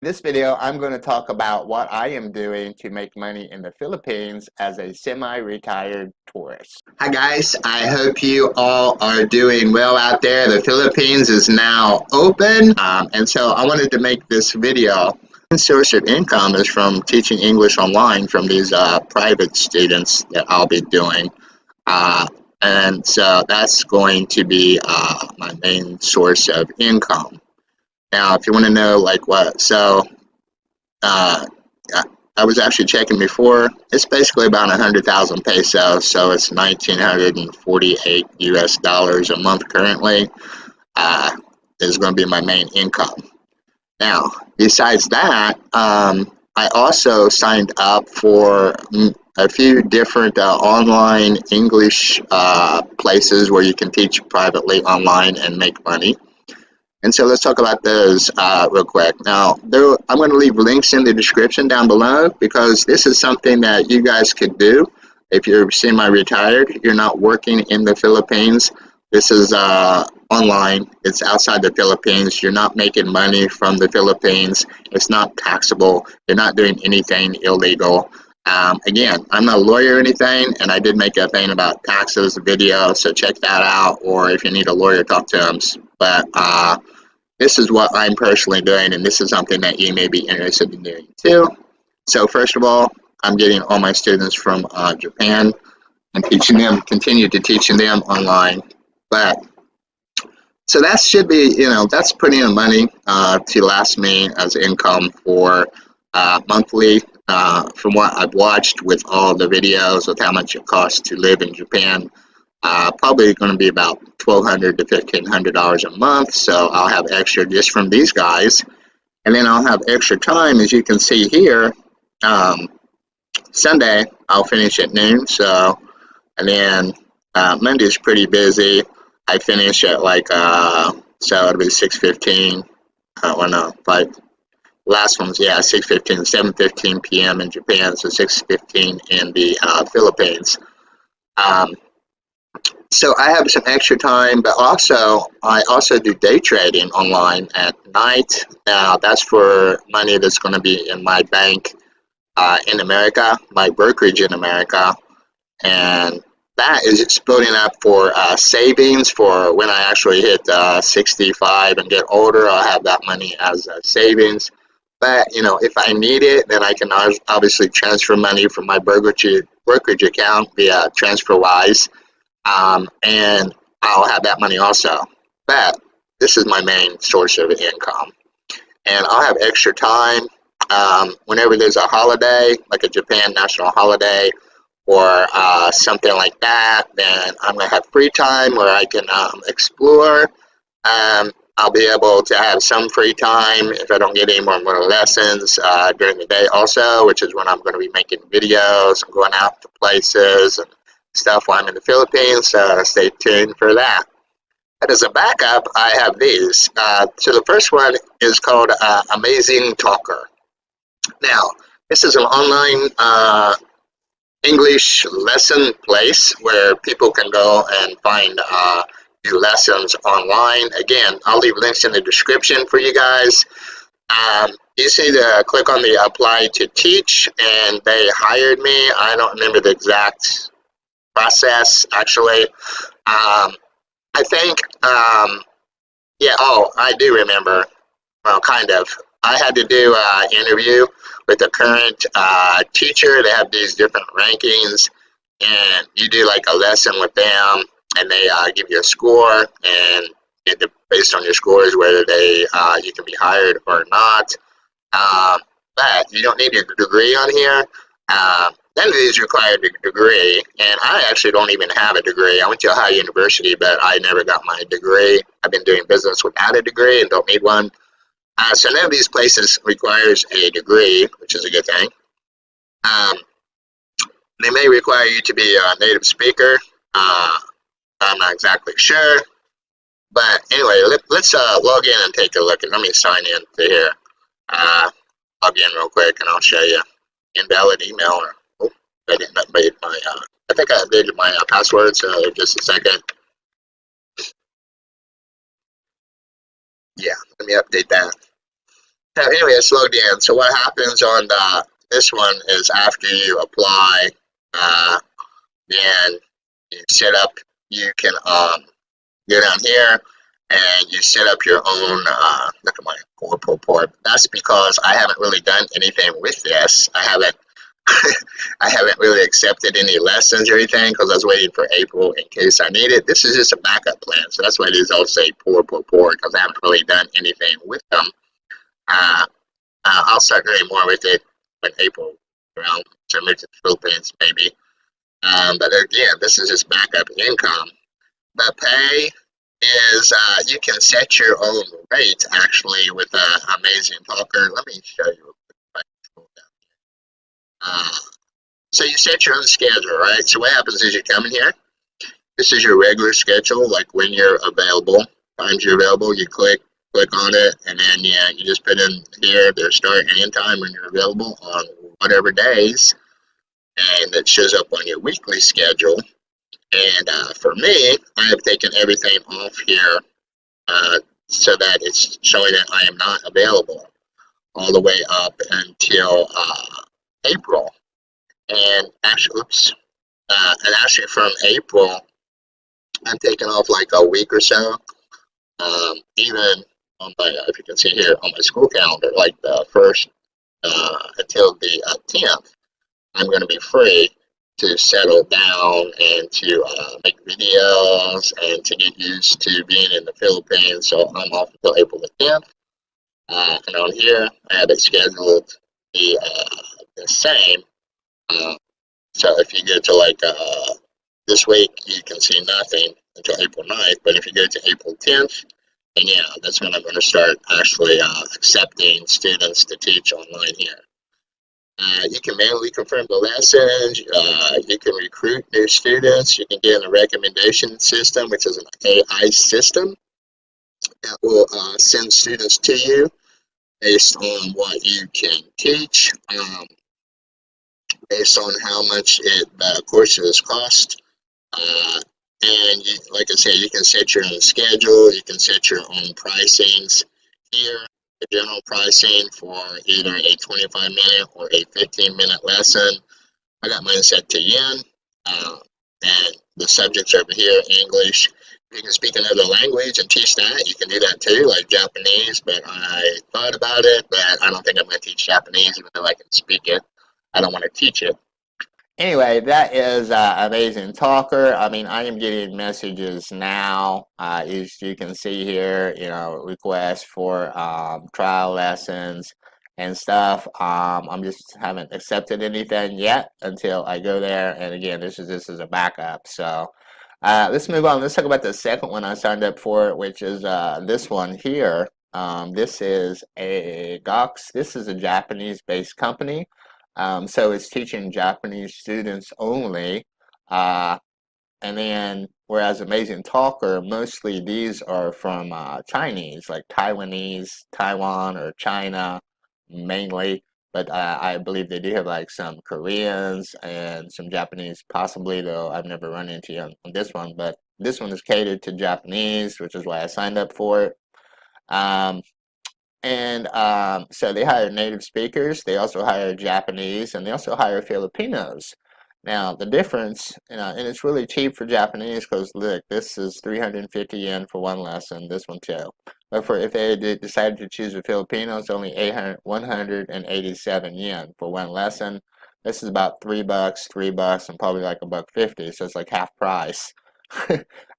In this video, I'm going to talk about what I am doing to make money in the Philippines as a semi-retired tourist. Hi guys, I hope you all are doing well out there. The Philippines is now open, and so I wanted to make this video. One source of income is from teaching English online from these private students that I'll be doing. And so that's going to be my main source of income. Now, if you want to know like what, uh, I was actually checking before. It's basically about 100,000 pesos, so it's 1,948 US dollars a month currently. Is going to be my main income. Now, besides that, I also signed up for a few different online English places where you can teach privately online and make money. And so let's talk about those real quick. Now, I'm going to leave links in the description down below because this is something that you guys could do if you're semi-retired. You're not working in the Philippines. This is online. It's outside the Philippines. You're not making money from the Philippines. It's not taxable. You're not doing anything illegal. Again, I'm not a lawyer or anything, and I did make a thing about taxes video, so check that out, or if you need a lawyer, talk to them. But this is what I'm personally doing, and this is something that you may be interested in doing too. So first of all, I'm getting all my students from Japan and continue to teaching them online. But so that should be, that's putting in money to last me as income for monthly. From what I've watched with all the videos with how much it costs to live in Japan, probably going to be about $1,200 to $1,500 a month. So I'll have extra just from these guys, and then I'll have extra time, as you can see here. Sunday I'll finish at noon. So, and then Monday's pretty busy. I finish at like so it'll be 6:15. Well, no, like last one's 6:15, 7:15 p.m. in Japan, so 6:15 in the Philippines. So I have some extra time, but I also do day trading online at night. Now that's for money that's going to be in my bank in America, my brokerage in America, and that is exploding up for savings for when I actually hit 65 and get older. I'll have that money as savings. But if I need it, then I can obviously transfer money from my brokerage account via TransferWise. And I'll have that money also. But this is my main source of income. And I'll have extra time whenever there's a holiday, like a Japan national holiday or something like that, then I'm going to have free time where I can explore. I'll be able to have some free time if I don't get any more lessons during the day also, which is when I'm going to be making videos and going out to places and stuff while I'm in the Philippines, so stay tuned for that. But as a backup, I have these. So the first one is called Amazing Talker. Now, this is an online English lesson place where people can go and find new lessons online. Again, I'll leave links in the description for you guys. You just need to click on the apply to teach, and they hired me. I don't remember the exact process actually. I think I do remember. Well, kind of. I had to do an interview with the current teacher. They have these different rankings, and you do like a lesson with them, and they give you a score, and based on your scores, whether you can be hired or not. But you don't need a degree on here. None of these require a degree, and I actually don't even have a degree. I went to a high university, but I never got my degree. I've been doing business without a degree and don't need one. So none of these places requires a degree, which is a good thing. They may require you to be a native speaker. I'm not exactly sure. But anyway, let's log in and take a look. And let me sign in to here. Log in real quick, and I'll show you. Invalid email. I didn't update my. I think I updated my password. So just a second. Yeah, let me update that. So anyway, it's logged in. So what happens on this one is after you apply, then you set up, you can go down here and you set up your own, look at my poor. That's because I haven't really done anything with this. I haven't I haven't really accepted any lessons or anything because I was waiting for April in case I need it. This is just a backup plan. So that's why these all say poor because I haven't really done anything with them. I'll start doing more with it when April around, so move to the Philippines maybe. But again, this is just backup income. The pay is you can set your own rate actually with Amazing Talker. Let me show you. So you set your own schedule, right? So what happens is you come in here. This is your regular schedule, like when you're available, times you're available. You click on it, and then you just put in here their start and end time when you're available on whatever days, and it shows up on your weekly schedule. And for me, I have taken everything off here so that it's showing that I am not available all the way up until April. And actually, actually from April, I'm taking off like a week or so. Even on my, if you can see here on my school calendar, like the first until the 10th, I'm going to be free to settle down and to make videos and to get used to being in the Philippines. So I'm off until April the 10th. And on here, I have it scheduled the same. So if you go to like this week, you can see nothing until April 9th. But if you go to April 10th, then yeah, that's when I'm going to start actually accepting students to teach online here. You can manually confirm the lessons. You can recruit new students. You can get in a recommendation system, which is an AI system that will send students to you based on what you can teach, based on how much the courses cost. And like I said, you can set your own schedule. You can set your own pricings here. The general pricing for either a 25-minute or a 15-minute lesson. I got mine set to yen, and the subjects over here, English. If you can speak another language and teach that, you can do that too, like Japanese, but I thought about it, but I don't think I'm going to teach Japanese, even though I can speak it. I don't want to teach it. Anyway, that is Amazing Talker. I mean, I am getting messages now. As you can see here, requests for trial lessons and stuff. I'm just haven't accepted anything yet until I go there. And again, this is a backup. So let's move on. Let's talk about the second one I signed up for, which is this one here. This is Eigox. This is a Japanese-based company. So it's teaching Japanese students only. And then, whereas Amazing Talker, mostly these are from Chinese, like Taiwanese, Taiwan, or China, mainly. But I believe they do have like some Koreans and some Japanese, possibly, though I've never run into on this one. But this one is catered to Japanese, which is why I signed up for it. So they hire native speakers, they also hire Japanese, and they also hire Filipinos. Now, the difference, and it's really cheap for Japanese because, look, this is 350 yen for one lesson, this one too. But if they decided to choose a Filipino, it's only 187 yen for one lesson. This is about $3, and probably like $1.50, so it's like half price.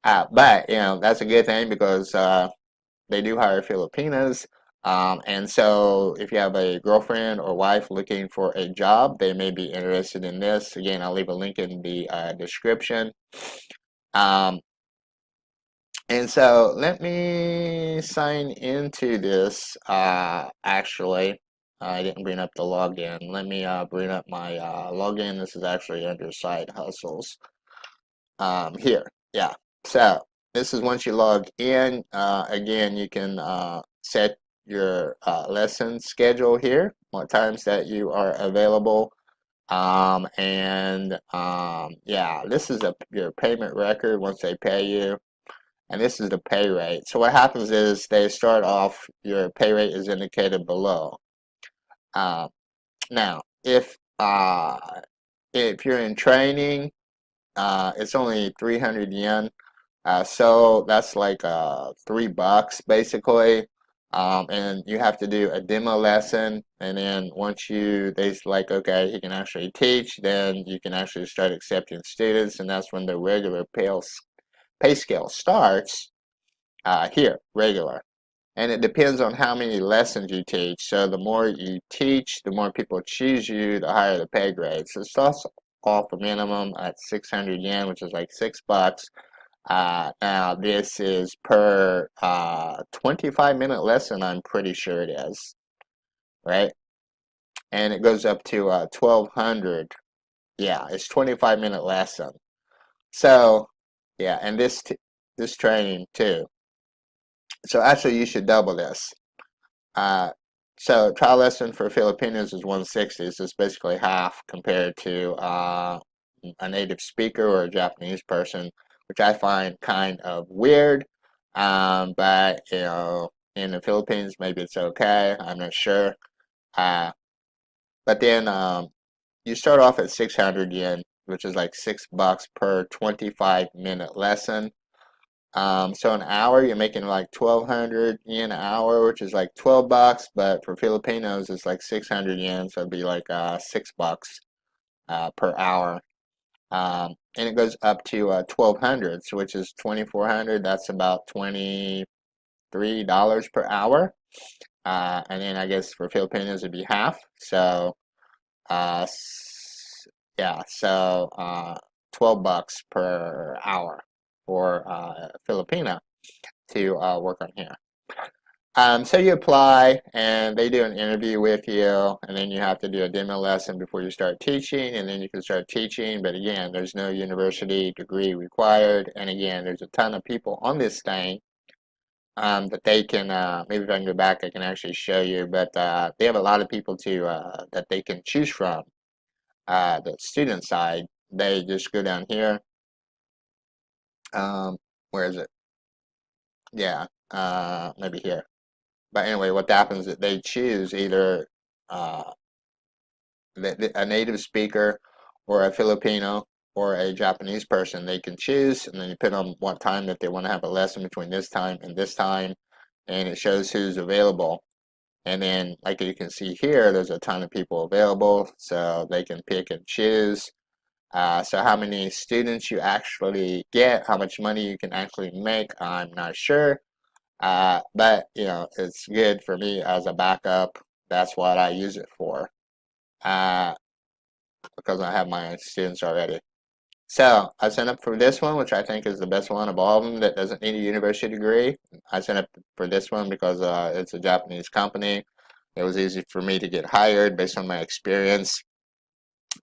But, that's a good thing because they do hire Filipinos. And so if you have a girlfriend or wife looking for a job, they may be interested in this. Again, I'll leave a link in the description. And so let me sign into this. Actually, I didn't bring up the login. Let me bring up my login. This is actually under Side Hustles. Here, yeah. So this is once you log in. Again, you can set your lesson schedule here, what times that you are available, yeah, this is your payment record once they pay you. and this is the pay rate. So what happens is they start off, your pay rate is indicated below. Now, if you're in training, it's only 300 yen. So that's like $3 basically. And you have to do a demo lesson, and then once they like, okay, he can actually teach, then you can actually start accepting students, and that's when the regular pay scale starts here, regular. And it depends on how many lessons you teach. So the more you teach, the more people choose you, the higher the pay grade. So it starts off a minimum at 600 yen, which is like $6. Now this is per 25-minute lesson, I'm pretty sure it is, right? And it goes up to 1200. Yeah, it's 25-minute lesson. So yeah, and this training too. So actually you should double this. So trial lesson for Filipinos is 160, so it's basically half compared to a native speaker or a Japanese person, which I find kind of weird. But you know, in the Philippines, maybe it's okay. I'm not sure. But then you start off at 600 yen, which is like $6 per 25-minute lesson. So an hour, you're making like 1,200 yen an hour, which is like $12. But for Filipinos, it's like 600 yen, so it'd be like $6 per hour. And it goes up to 1,200, so which is 2,400. That's about $23 per hour. And then I guess for Filipinos, it'd be half. So yeah, so $12 per hour for Filipino to work on here. So you apply, and they do an interview with you, and then you have to do a demo lesson before you start teaching, and then you can start teaching. But again, there's no university degree required, and again, there's a ton of people on this thing that they can. Maybe if I can go back, I can actually show you. But they have a lot of people that they can choose from. The student side, they just go down here. Where is it? Yeah, maybe here. But anyway, what happens is they choose either uh, a native speaker or a Filipino or a Japanese person. They can choose, and then you put on what time that they want to have a lesson between this time and this time, and it shows who's available. And then, like you can see here, there's a ton of people available, so they can pick and choose. So how many students you actually get, how much money you can actually make, I'm not sure. But you know, it's good for me as a backup. That's what I use it for, because I have my students already. So I signed up for this one, which I think is the best one of all of them that doesn't need a university degree. I signed up for this one because it's a Japanese company. It was easy for me to get hired based on my experience.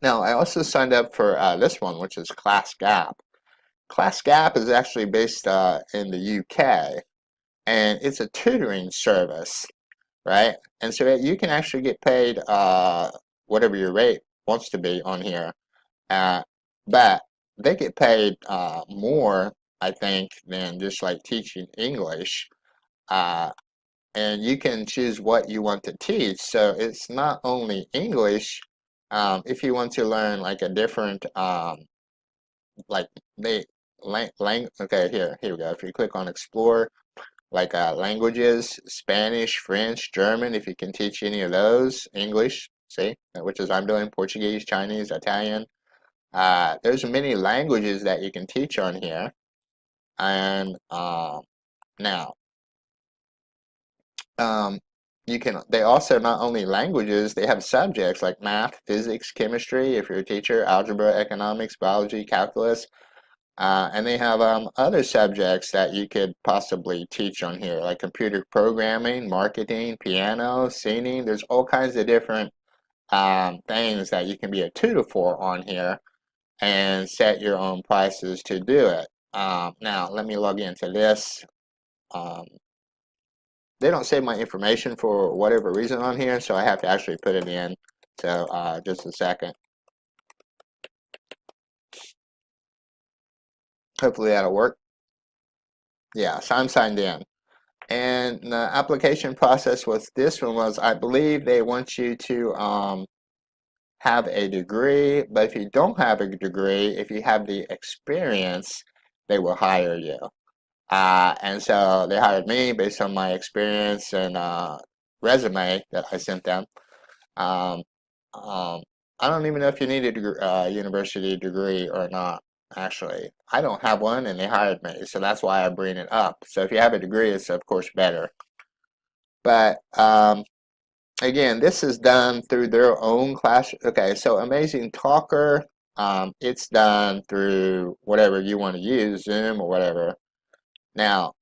Now, I also signed up for this one, which is ClassGap. ClassGap is actually based in the UK, and it's a tutoring service, right? And so you can actually get paid whatever your rate wants to be on here. But they get paid more, I think, than just like teaching English. And you can choose what you want to teach. So it's not only English. If you want to learn like a different, like okay, here we go. If you click on Explore, like languages, Spanish, French, German, if you can teach any of those, English, see, which is I'm doing, Portuguese, Chinese, Italian. There's many languages that you can teach on here. And now, they also not only languages, they have subjects like math, physics, chemistry, if you're a teacher, algebra, economics, biology, calculus. And they have other subjects that you could possibly teach on here, like computer programming, marketing, piano, singing. There's all kinds of different things that you can be a tutor for on here and set your own prices to do it. Now, let me log into this. They don't save my information for whatever reason on here, so I have to actually put it in. So just a second. Hopefully that'll work. Yeah, so I'm signed in. And the application process with this one was, I believe they want you to have a degree, but if you don't have a degree, if you have the experience, they will hire you. And so they hired me based on my experience and resume that I sent them. Um, um, I don't even know if you need a university degree or not, actually. I don't have one, and they hired me, so that's why I bring it up. So if you have a degree, it's of course better. But again, this is done through their own class. Okay, so Amazing Talker, it's done through whatever you want to use, Zoom or whatever. Now,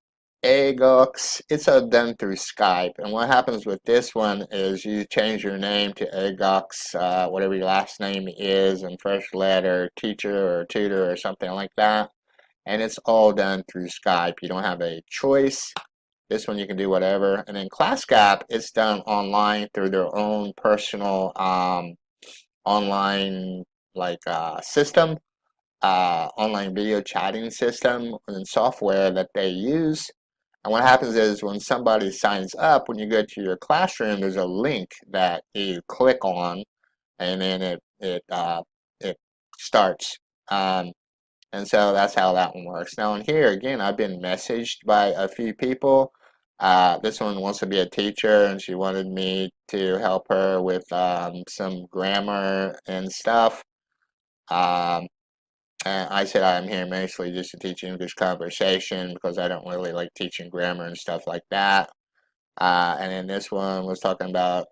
Eigox, it's done through Skype. And what happens with this one is you change your name to Eigox, whatever your last name is, and first letter, teacher or tutor or something like that. And it's all done through Skype. You don't have a choice. This one you can do whatever. And then ClassGap, it's done online through their own personal online system, online video chatting system and software that they use. And what happens is when somebody signs up, when you go to your classroom, there's a link that you click on, and then it starts. And so that's how that one works. Now, in here again, I've been messaged by a few people. This one wants to be a teacher, and she wanted me to help her with some grammar and stuff. Um, and I said I'm here mostly just to teach English conversation because I don't really like teaching grammar and stuff like that. And then this one was talking about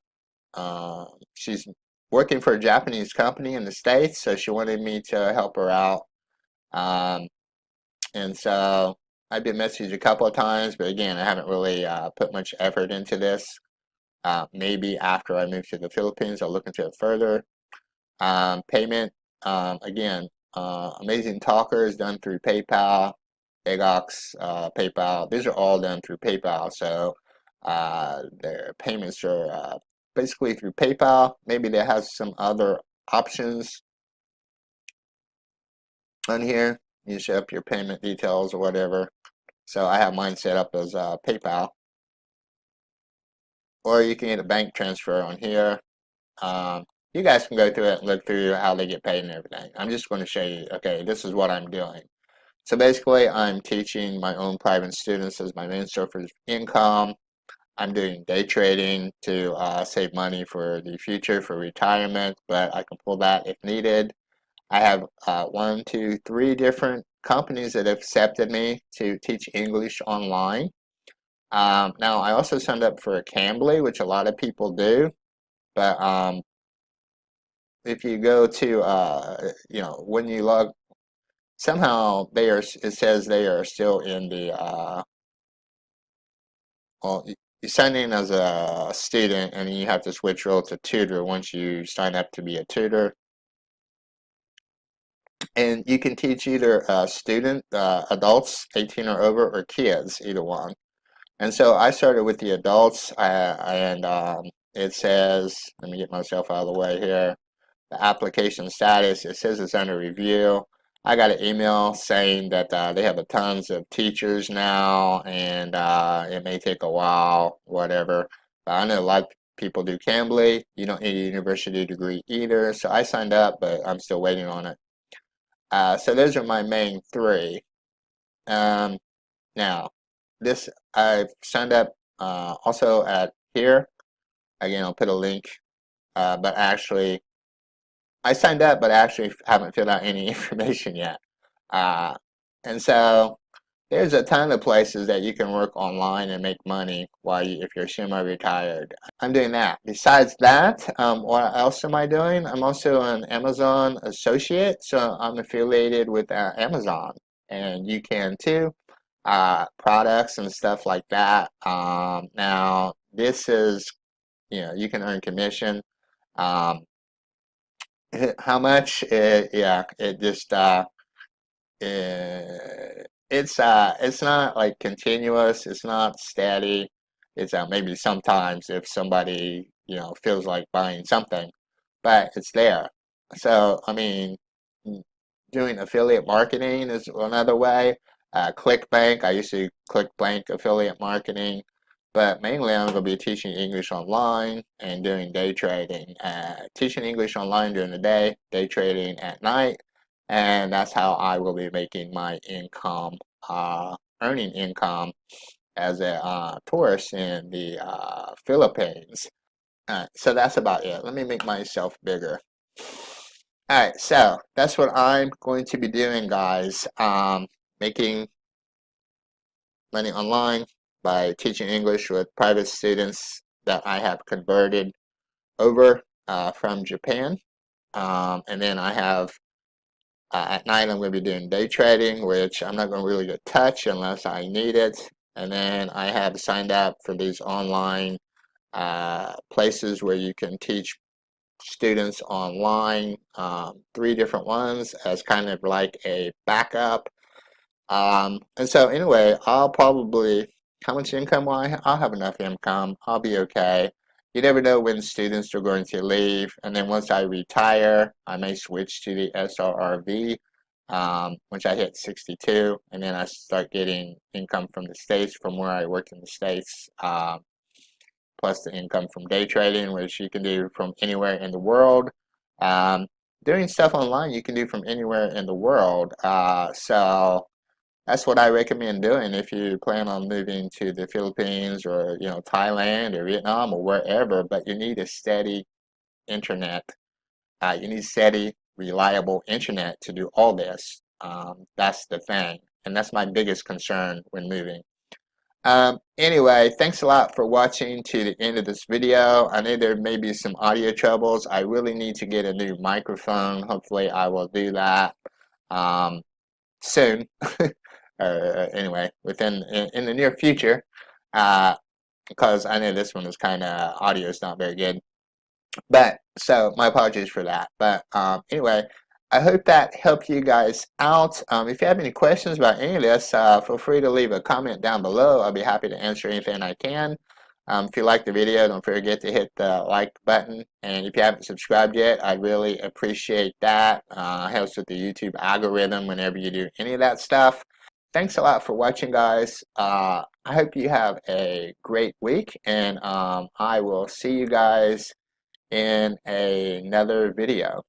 she's working for a Japanese company in the States, so she wanted me to help her out. Um, and so I've been messaged a couple of times, but again, I haven't really put much effort into this. Maybe after I move to the Philippines, I'll look into it further. Payment, again, Amazing Talker is done through PayPal, Eigox, PayPal. These are all done through PayPal, so their payments are basically through PayPal. Maybe they have some other options on here. You set up your payment details or whatever. So I have mine set up as PayPal. Or you can get a bank transfer on here. You guys can go through it and look through how they get paid and everything. I'm just going to show you, okay, this is what I'm doing. So basically, I'm teaching my own private students as my main source of income. I'm doing day trading to save money for the future, for retirement, but I can pull that if needed. I have 1, 2, 3 different companies that have accepted me to teach English online. Now, I also signed up for a Cambly, which a lot of people do, but if you go to, when you log, somehow it says they are still in the, well, you sign in as a student and you have to switch role to tutor once you sign up to be a tutor. And you can teach either adults 18 or over, or kids, either one. And so I started with the adults, and it says, let me get myself out of the way here, the application status, it says it's under review. I got an email saying that they have a tons of teachers now, and it may take a while, whatever. But I know a lot of people do Cambly. You don't need a university degree either. So I signed up, but I'm still waiting on it. So those are my main three. Um, Now, this I've signed up also at here. Again, I'll put a link. But actually, I signed up, but I actually haven't filled out any information yet. Uh, and so there's a ton of places that you can work online and make money if you're semi-retired. I'm doing that. Besides that, what else am I doing? I'm also an Amazon associate, so I'm affiliated with Amazon, and you can too. Products and stuff like that. Now, this is, you can earn commission. Um, how much? Yeah, it just it's not like continuous. It's not steady. It's maybe sometimes if somebody feels like buying something, but it's there. So I mean, doing affiliate marketing is another way. ClickBank. I used to ClickBank affiliate marketing, but mainly I'm going to be teaching English online and doing day trading. Teaching English online during the day, day trading at night, and that's how I will be making my income, earning income as a tourist in the Philippines. So that's about it. Let me make myself bigger. Alright, so that's what I'm going to be doing, guys. Making money online by teaching English with private students that I have converted over from Japan. And then I have, at night, I'm going to be doing day trading, which I'm not going to really touch unless I need it. And then I have signed up for these online places where you can teach students online, 3 different ones as kind of like a backup. And so anyway, I'll probably, how much income will I have? I'll have enough income. I'll be okay. You never know when students are going to leave. And then once I retire, I may switch to the SRRV, once I hit 62. And then I start getting income from the States from where I work in the States, plus the income from day trading, which you can do from anywhere in the world. Um, Doing stuff online you can do from anywhere in the world. So that's what I recommend doing if you plan on moving to the Philippines or Thailand or Vietnam or wherever, but you need a steady internet. You need steady, reliable internet to do all this. That's the thing, and that's my biggest concern when moving. Anyway, thanks a lot for watching to the end of this video. I know there may be some audio troubles. I really need to get a new microphone. Hopefully I will do that soon. Anyway, in the near future, because I know this one is kind of, audio is not very good. But so my apologies for that. But anyway, I hope that helped you guys out. If you have any questions about any of this, feel free to leave a comment down below. I'll be happy to answer anything I can. If you like the video, don't forget to hit the like button. And if you haven't subscribed yet, I really appreciate that. Helps with the YouTube algorithm whenever you do any of that stuff. Thanks a lot for watching, guys. I hope you have a great week, and I will see you guys in another video.